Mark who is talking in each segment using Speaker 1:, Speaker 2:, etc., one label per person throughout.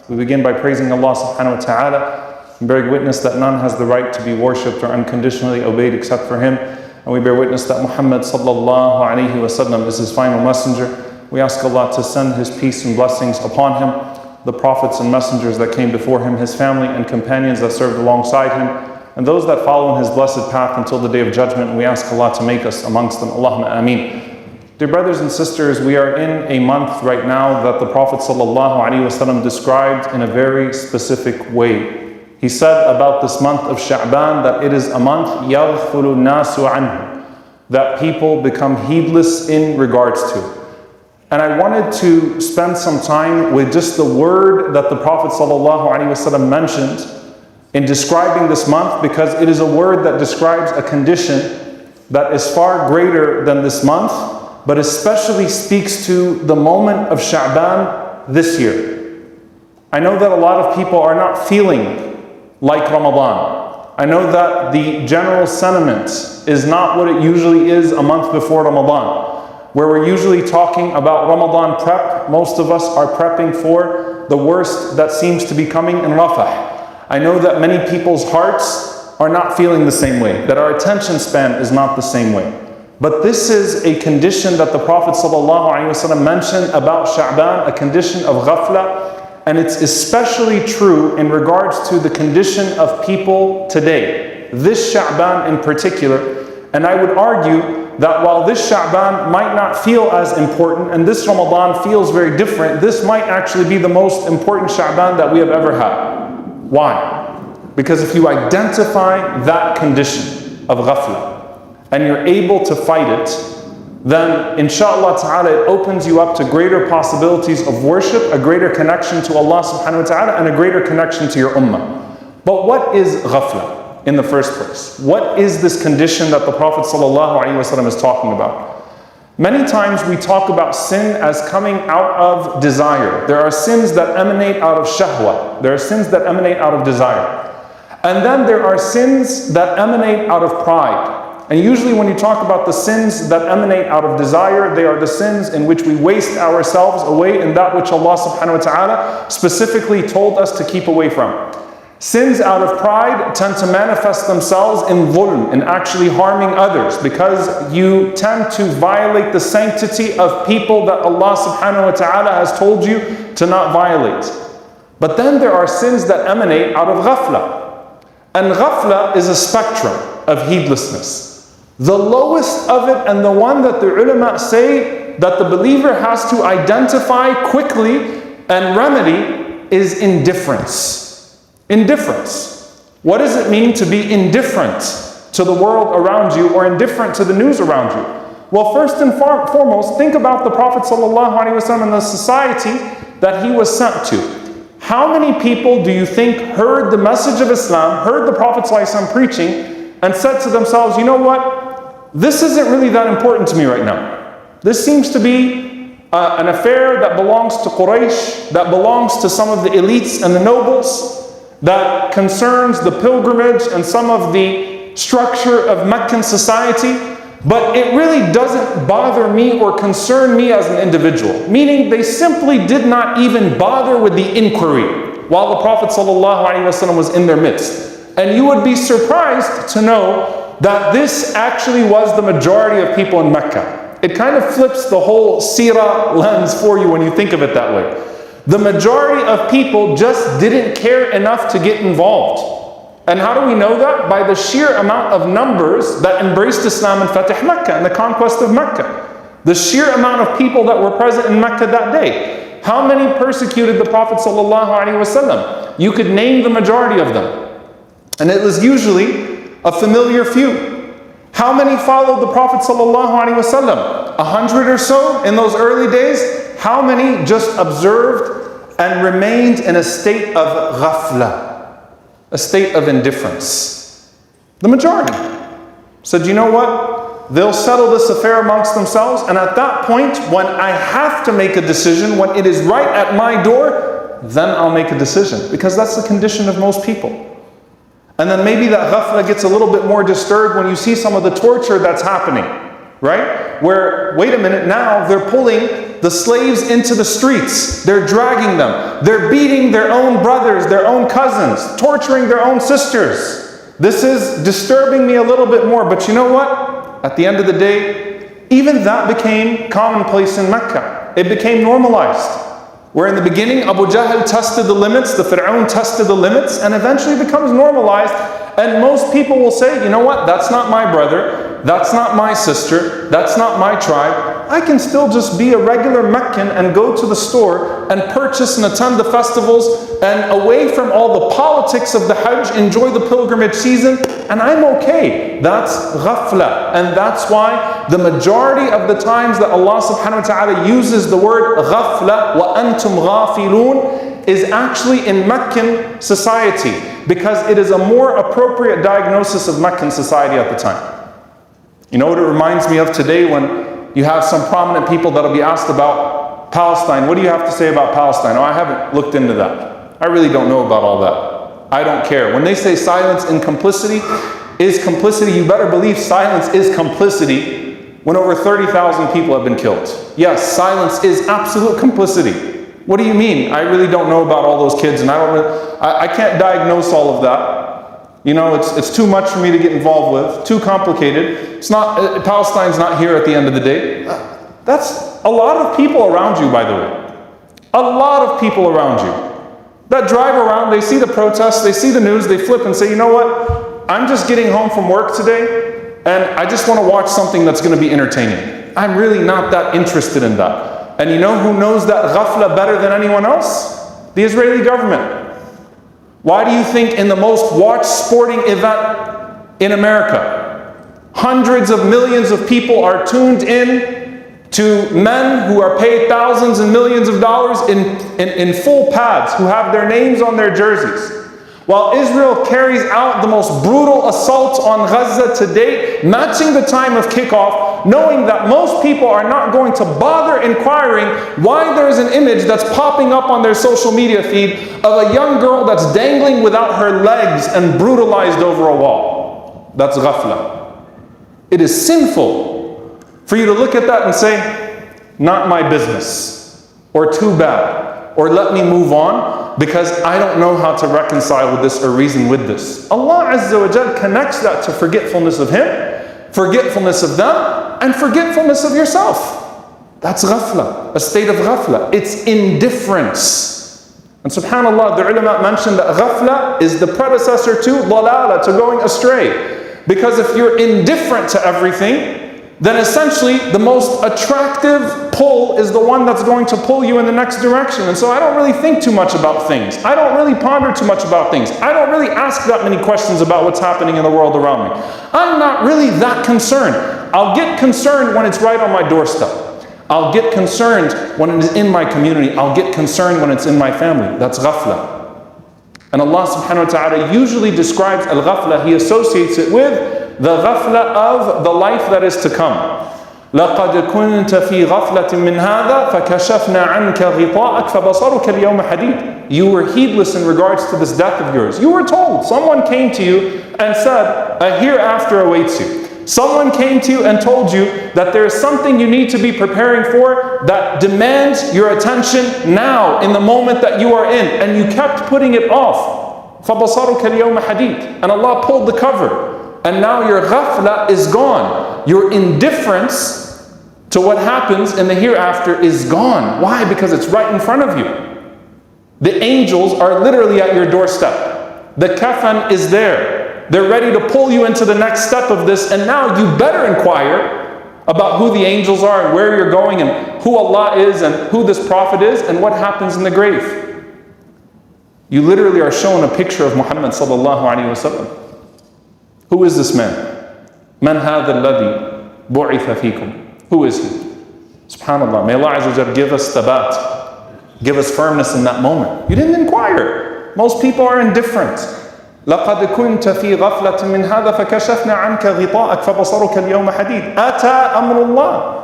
Speaker 1: We begin by praising Allah subhanahu wa ta'ala and bearing witness that none has the right to be worshipped or unconditionally obeyed except for Him. And we bear witness that Muhammad sallallahu alayhi wa sallam is His final messenger. We ask Allah to send His peace and blessings upon Him, the prophets and messengers that came before Him, His family and companions that served alongside Him, and those that follow in His blessed path until the day of judgment. And we ask Allah to make us amongst them. Allahumma ameen. Dear brothers and sisters, we are in a month right now that the Prophet ﷺ described in a very specific way. He said about this month of Shaban that it is a month يَغْفُلُ النَّاسُ عَنْهُ, that people become heedless in regards to. And I wanted to spend some time with just the word that the Prophet ﷺ mentioned in describing this month, because it is a word that describes a condition that is far greater than this month, but especially speaks to the moment of Shaban this year. I know that a lot of people are not feeling like Ramadan. I know that the general sentiment is not what it usually is a month before Ramadan, where we're usually talking about Ramadan prep. Most of us are prepping for the worst that seems to be coming in Rafah. I know that many people's hearts are not feeling the same way, that our attention span is not the same way. But this is a condition that the Prophet ﷺ mentioned about Sha'ban, a condition of ghafla, and it's especially true in regards to the condition of people today, this Sha'ban in particular. And I would argue that while this Sha'ban might not feel as important, and this Ramadan feels very different, this might actually be the most important Sha'ban that we have ever had. Why? Because if you identify that condition of ghafla, and you're able to fight it, then inshallah ta'ala it opens you up to greater possibilities of worship, a greater connection to Allah subhanahu wa ta'ala, and a greater connection to your ummah. But what is ghafla in the first place? What is this condition that the Prophet sallallahu alaihi wasallam is talking about? Many times we talk about sin as coming out of desire. There are sins that emanate out of shahwa. There are sins that emanate out of desire. And then there are sins that emanate out of pride. And usually when you talk about the sins that emanate out of desire, they are the sins in which we waste ourselves away in that which Allah subhanahu wa ta'ala specifically told us to keep away from. Sins out of pride tend to manifest themselves in dhulm, in actually harming others, because you tend to violate the sanctity of people that Allah subhanahu wa ta'ala has told you to not violate. But then there are sins that emanate out of ghafla. And ghafla is a spectrum of heedlessness. The lowest of it, and the one that the ulama say that the believer has to identify quickly and remedy, is indifference. Indifference. What does it mean to be indifferent to the world around you, or indifferent to the news around you? Well, first and foremost, think about the Prophet ﷺ and the society that he was sent to. How many people do you think heard the message of Islam, heard the Prophet ﷺ preaching, and said to themselves, you know what? This isn't really that important to me right now. This seems to be an affair that belongs to Quraysh, that belongs to some of the elites and the nobles, that concerns the pilgrimage and some of the structure of Meccan society, but it really doesn't bother me or concern me as an individual. Meaning they simply did not even bother with the inquiry while the Prophet ﷺ was in their midst. And you would be surprised to know that this actually was the majority of people in Mecca. It kind of flips the whole seerah lens for you when you think of it that way. The majority of people just didn't care enough to get involved. And how do we know that? By the sheer amount of numbers that embraced Islam in Fatih Mecca, and the conquest of Mecca. The sheer amount of people that were present in Mecca that day. How many persecuted the Prophet ﷺ? You could name the majority of them. And it was usually a familiar few. How many followed the Prophet ﷺ? 100 or so in those early days? How many just observed and remained in a state of ghafla, a state of indifference? The majority said, you know what? They'll settle this affair amongst themselves, and at that point, when I have to make a decision, when it is right at my door, then I'll make a decision. Because that's the condition of most people. And then maybe that ghafla gets a little bit more disturbed when you see some of the torture that's happening, right? Where, wait a minute, now they're pulling the slaves into the streets. They're dragging them. They're beating their own brothers, their own cousins, torturing their own sisters. This is disturbing me a little bit more, but you know what? At the end of the day, even that became commonplace in Mecca. It became normalized. Where in the beginning, Abu Jahl tested the limits, the Fir'aun tested the limits, and eventually becomes normalized. And most people will say, you know what, that's not my brother, that's not my sister, that's not my tribe. I can still just be a regular Meccan and go to the store and purchase and attend the festivals and away from all the politics of the Hajj, enjoy the pilgrimage season, and I'm okay. That's ghafla. And that's why the majority of the times that Allah subhanahu wa ta'ala uses the word ghafla, wa antum ghafilun, is actually in Meccan society, because it is a more appropriate diagnosis of Meccan society at the time. You know what it reminds me of today, when you have some prominent people that'll be asked about Palestine. What do you have to say about Palestine? Oh, I haven't looked into that. I really don't know about all that. I don't care. When they say silence and complicity is complicity, you better believe silence is complicity when over 30,000 people have been killed. Yes, silence is absolute complicity. What do you mean? I really don't know about all those kids, and I can't diagnose all of that. You know, it's too much for me to get involved with, too complicated. It's not, Palestine's not here at the end of the day. That's a lot of people around you, by the way. A lot of people around you that drive around, they see the protests, they see the news, they flip and say, you know what? I'm just getting home from work today, and I just want to watch something that's going to be entertaining. I'm really not that interested in that. And you know who knows that ghafla better than anyone else? The Israeli government. Why do you think in the most watched sporting event in America, hundreds of millions of people are tuned in to men who are paid thousands and millions of dollars in full pads, who have their names on their jerseys? While Israel carries out the most brutal assault on Gaza to date, matching the time of kickoff, knowing that most people are not going to bother inquiring why there is an image that's popping up on their social media feed of a young girl that's dangling without her legs and brutalized over a wall. That's ghafla. It is sinful for you to look at that and say, not my business, or too bad, or let me move on, because I don't know how to reconcile with this or reason with this. Allah Azza wa Jal connects that to forgetfulness of Him, forgetfulness of them, and forgetfulness of yourself. That's ghafla, a state of ghafla. It's indifference. And subhanAllah, the ulama mentioned that ghafla is the predecessor to dalala, to going astray. Because if you're indifferent to everything, then essentially the most attractive pull is the one that's going to pull you in the next direction. And so I don't really think too much about things. I don't really ponder too much about things. I don't really ask that many questions about what's happening in the world around me. I'm not really that concerned. I'll get concerned when it's right on my doorstep. I'll get concerned when it is in my community. I'll get concerned when it's in my family. That's ghafla. And Allah subhanahu wa ta'ala usually describes al-ghafla, He associates it with the ghafla of the life that is to come. لَقَدْ كُنْتَ فِي غَفْلَةٍ مِّنْ هَذَا فَكَشَفْنَا عَنْكَ غِطَاءَكَ فَبَصَرُكَ الْيَوْمَ حَدِيدٌ. You were heedless in regards to this death of yours. You were told, someone came to you and said, a hereafter awaits you. Someone came to you and told you that there is something you need to be preparing for that demands your attention now, in the moment that you are in, and you kept putting it off. فَبَصَرُكَ الْيَوْمَ حَدِيدٌ. And Allah pulled the cover. And now your ghafla is gone. Your indifference to what happens in the hereafter is gone. Why? Because it's right in front of you. The angels are literally at your doorstep. The kafan is there. They're ready to pull you into the next step of this. And now you better inquire about who the angels are and where you're going and who Allah is and who this prophet is and what happens in the grave. You literally are shown a picture of Muhammad sallallahu alaihi wasallam. Who is this man? Man hadha alladhi bu'itha fikum. Who is he? SubhanAllah. May Allah Azza wa Jal give us thabat, give us firmness in that moment. You didn't inquire. Most people are indifferent. لَقَدْ كُنْتَ فِي غَفْلَةٍ مِّنْ هَذَا فَكَشَفْنَا عَنْكَ غِطَاءَكَ فَبَصَرُكَ الْيَوْمَ حَدِيدٌ. أَتَى أَمْرُ اللَّهِ.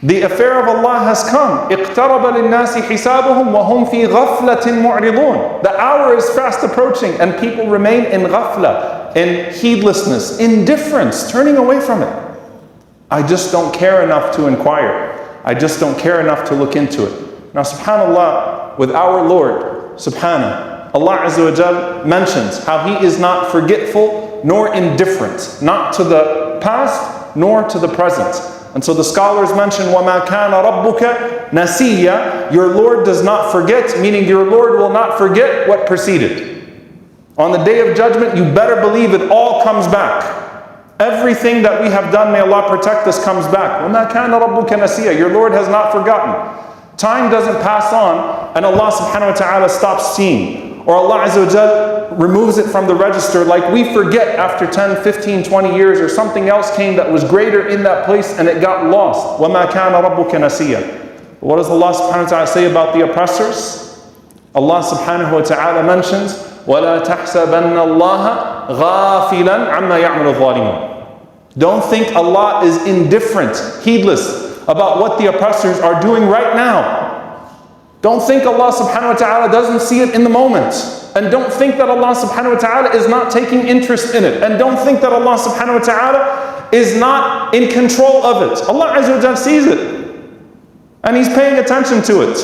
Speaker 1: The affair of Allah has come. اقترب للناس حسابهم وهم في غفلة معرضون. The hour is fast approaching and people remain in ghafla, in heedlessness, indifference, turning away from it. I just don't care enough to inquire. I just don't care enough to look into it. Now subhanAllah, with our Lord, subhanAllah, Allah Azza wa Jal mentions how He is not forgetful nor indifferent, not to the past nor to the present. And so the scholars mention, وَمَا كَانَ رَبُّكَ نَسِيًّا. Your Lord does not forget, meaning your Lord will not forget what preceded. On the Day of Judgment, you better believe it all comes back. Everything that we have done, may Allah protect us, comes back. وَمَا كَانَ رَبُّكَ نَسِيًّا. Your Lord has not forgotten. Time doesn't pass on and Allah subhanahu wa ta'ala stops seeing. Or Allah Azza wa Jal removes it from the register, like we forget after 10, 15, 20 years or something else came that was greater in that place and it got lost. وَمَا كَانَ رَبُّكَ نَسِيًّا. What does Allah subhanahu wa ta'ala say about the oppressors? Allah subhanahu wa ta'ala mentions, وَلَا تَحْسَبَنَّ اللَّهَ غَافِلًا عَمَّا يَعْمَلُ الظَّالِمُونَ. Don't think Allah is indifferent, heedless about what the oppressors are doing right now. Don't think Allah subhanahu wa ta'ala doesn't see it in the moment. And don't think that Allah subhanahu wa ta'ala is not taking interest in it. And don't think that Allah subhanahu wa ta'ala is not in control of it. Allah Azza wa Jalla sees it. And He's paying attention to it.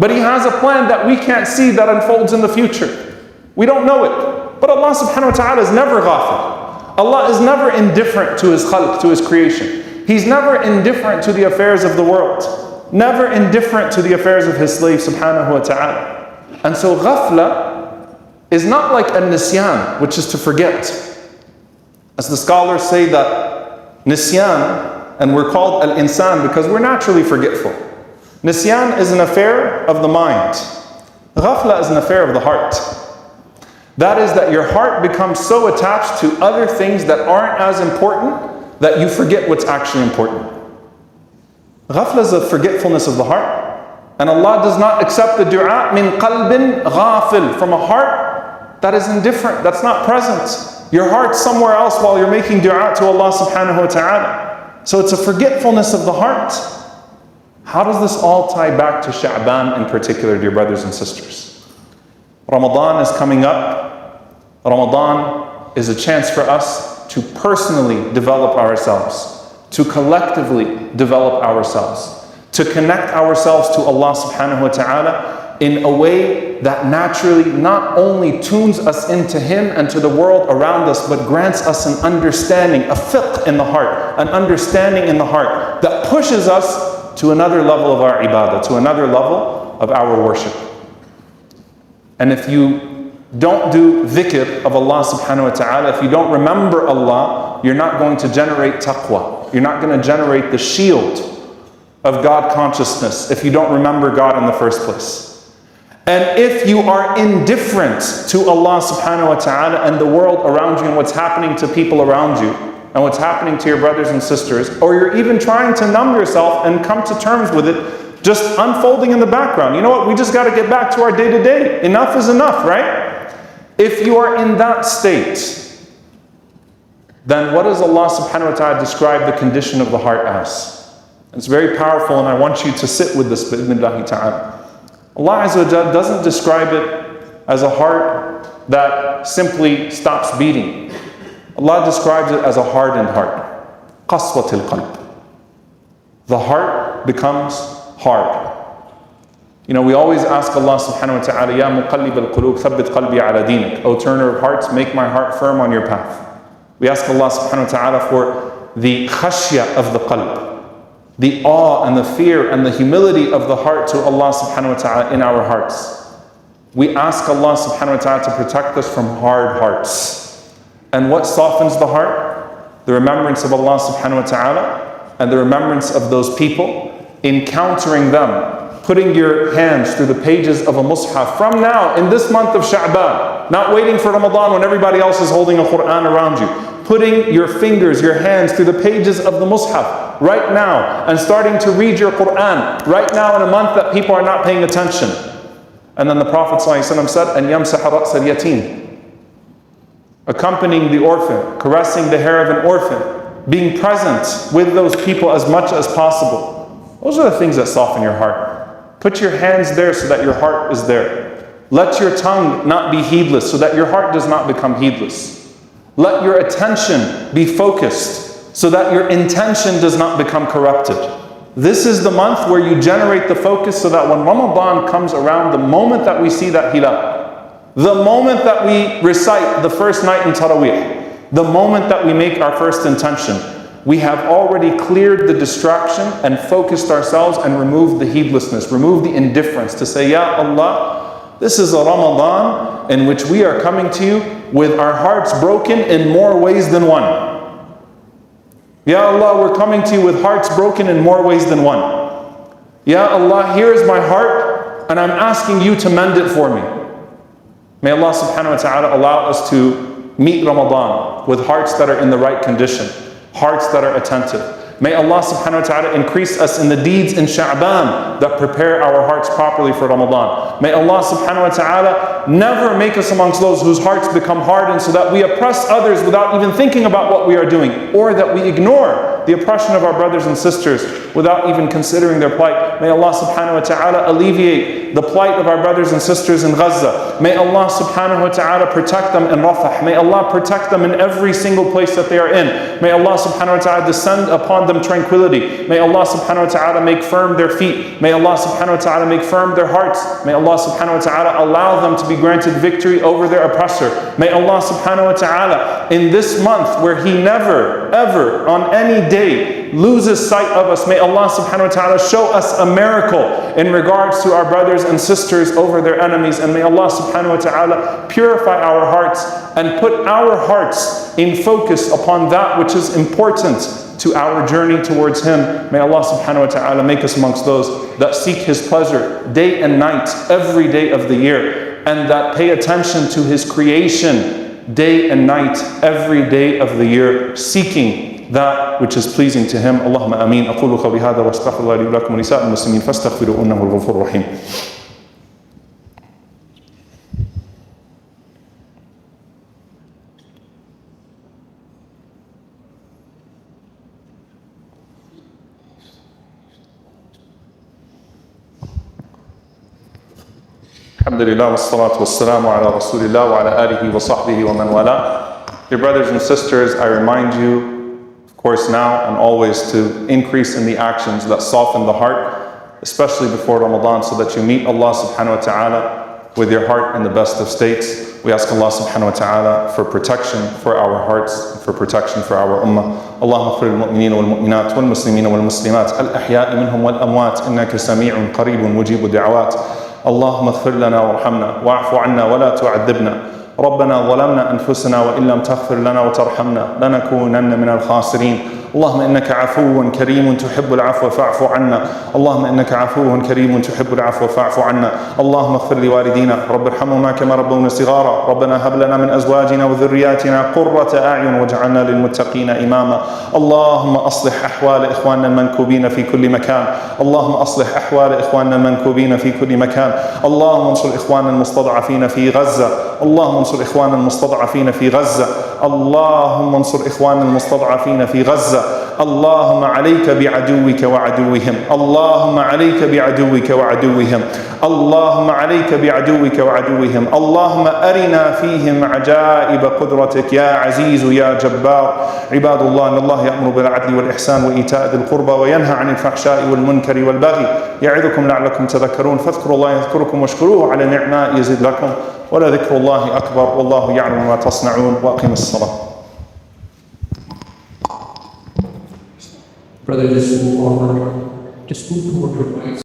Speaker 1: But He has a plan that we can't see that unfolds in the future. We don't know it. But Allah subhanahu wa ta'ala is never ghafil. Allah is never indifferent to His khalq, to His creation. He's never indifferent to the affairs of the world. Never indifferent to the affairs of His slave subhanahu wa ta'ala. And so ghafla is not like a nisyan, which is to forget. As the scholars say that nisyan, and we're called al-insan because we're naturally forgetful. Nisyan is an affair of the mind. Ghafla is an affair of the heart. That is that your heart becomes so attached to other things that aren't as important that you forget what's actually important. Ghafla is a forgetfulness of the heart. And Allah does not accept the dua min qalbin ghafil, from a heart that is indifferent, that's not present. Your heart's somewhere else while you're making dua to Allah subhanahu wa ta'ala. So it's a forgetfulness of the heart. How does this all tie back to Shaban in particular, dear brothers and sisters? Ramadan is coming up. Ramadan is a chance for us to personally develop ourselves, to collectively develop ourselves, to connect ourselves to Allah subhanahu wa ta'ala in a way that naturally not only tunes us into Him and to the world around us, but grants us an understanding, a fiqh in the heart, an understanding in the heart that pushes us to another level of our ibadah, to another level of our worship. And if you don't do dhikr of Allah subhanahu wa ta'ala, if you don't remember Allah, you're not going to generate taqwa. You're not going to generate the shield of God consciousness if you don't remember God in the first place. And if you are indifferent to Allah subhanahu wa ta'ala and the world around you and what's happening to people around you and what's happening to your brothers and sisters, or you're even trying to numb yourself and come to terms with it, just unfolding in the background. You know what? We just got to get back to our day-to-day. Enough is enough, right? If you are in that state, then what does Allah subhanahu wa ta'ala describe the condition of the heart as? It's very powerful, and I want you to sit with this bi'idhnillahi ta'ala. Allah Azza wa Jalla doesn't describe it as a heart that simply stops beating. Allah describes it as a hardened heart. Qaswatil qalb. The heart becomes hard. You know, we always ask Allah subhanahu wa ta'ala, Ya muqallib al-qulub, thabbit qalbi ala dinik. O turner of hearts, make my heart firm on your path. We ask Allah subhanahu wa ta'ala for the khashya of the qalb, the awe and the fear and the humility of the heart to Allah subhanahu wa ta'ala in our hearts. We ask Allah subhanahu wa ta'ala to protect us from hard hearts. And what softens the heart? The remembrance of Allah subhanahu wa ta'ala and the remembrance of those people, encountering them, putting your hands through the pages of a mushaf from now in this month of Shaban, not waiting for Ramadan when everybody else is holding a Quran around you. Putting your fingers, your hands through the pages of the mushaf right now and starting to read your Quran right now in a month that people are not paying attention. And then the Prophet ﷺ said, "And yamsah ra's al-yatim," accompanying the orphan, caressing the hair of an orphan, being present with those people as much as possible. Those are the things that soften your heart. Put your hands there so that your heart is there. Let your tongue not be heedless so that your heart does not become heedless. Let your attention be focused so that your intention does not become corrupted. This is the month where you generate the focus so that when Ramadan comes around, the moment that we see that hilal, the moment that we recite the first night in Taraweeh, the moment that we make our first intention, we have already cleared the distraction and focused ourselves and removed the heedlessness, removed the indifference to say, Ya Allah, this is a Ramadan in which we are coming to you with our hearts broken in more ways than one. Ya Allah, we're coming to you with hearts broken in more ways than one. Ya Allah, here is my heart and I'm asking you to mend it for me. May Allah subhanahu wa ta'ala allow us to meet Ramadan with hearts that are in the right condition, hearts that are attentive. May Allah subhanahu wa ta'ala increase us in the deeds in Shaban that prepare our hearts properly for Ramadan. May Allah subhanahu wa ta'ala never make us amongst those whose hearts become hardened so that we oppress others without even thinking about what we are doing, or that we ignore the oppression of our brothers and sisters without even considering their plight. May Allah subhanahu wa ta'ala alleviate the plight of our brothers and sisters in Gaza. May Allah subhanahu wa ta'ala protect them in Rafah. May Allah protect them in every single place that they are in. May Allah subhanahu wa ta'ala descend upon them tranquility. May Allah subhanahu wa ta'ala make firm their feet. May Allah subhanahu wa ta'ala make firm their hearts. May Allah subhanahu wa ta'ala allow them to be granted victory over their oppressor. May Allah subhanahu wa ta'ala in this month where He never ever on any day loses sight of us, may Allah subhanahu wa ta'ala show us a miracle in regards to our brothers and sisters over their enemies, and may Allah subhanahu wa ta'ala purify our hearts and put our hearts in focus upon that which is important to our journey towards Him. May Allah subhanahu wa ta'ala make us amongst those that seek His pleasure day and night, every day of the year, and that pay attention to His creation day and night, every day of the year, seeking that which is pleasing to Him. Allahumma ameen. أقول قولي هذا واستغفر الله لي ولكم ولسائر المسلمين فاستغفروه إنه هو الغفور الرحيم. الحمد لله والصلاة والسلام على رسول الله وعلى آله وصحبه ومن والاه. Dear brothers and sisters, I remind you, of course now and always, to increase in the actions that soften the heart, especially before Ramadan, so that you meet Allah subhanahu wa ta'ala with your heart in the best of states. We ask Allah subhanahu wa ta'ala for protection for our hearts, for protection for our ummah. اللهم اغفر للمؤمنين والمؤمنات والمسلمين والمسلمات الأحياء منهم والأموات إنك سميع قريب مجيب الدعوات. اللهم اغفر لنا وارحمنا واعف عنا ولا تعذبنا. ربنا ظلمنا أنفسنا وإن لم تغفر لنا وترحمنا لنكونن من الخاسرين. اللهم إنك عفو كريم تحب العفو فاعف عنا. اللهم إنك عفو كريم تحب العفو فاعف عنا. اللهم اغفر لوالدينا رب ارحمهما كما ربونا صغارا. ربنا هب لنا من أزواجنا وذرياتنا قرة أعين واجعلنا للمتقين إماما. اللهم أصلح أحوال إخواننا المنكوبين في كل مكان. اللهم أصلح أحوال إخواننا المنكوبين في كل مكان. اللهم انصر إخواننا المستضعفين في غزة. اللهم انصر إخواننا المستضعفين في غزة. اللهم انصر إخواننا المستضعفين في غزة. اللهم عليك بعدوك وعدوهم. اللهم عليك بعدوك وعدوهم. اللهم عليك بعدوك وعدوهم. اللهم أرنا فيهم عجائب قدرتك يا عزيز يا جبار. عباد الله، إن الله يأمر بالعدل والإحسان وإيتاء ذي القربى وينهى عن الفحشاء والمنكر والبغي يعظكم لعلكم تذكرون. فاذكروا الله يذكركم واشكروه على نعماء يزد لكم ولذكر الله أكبر والله يعلم ما تصنعون. وأقم الصلاة.
Speaker 2: Brother, just move forward. Just move forward.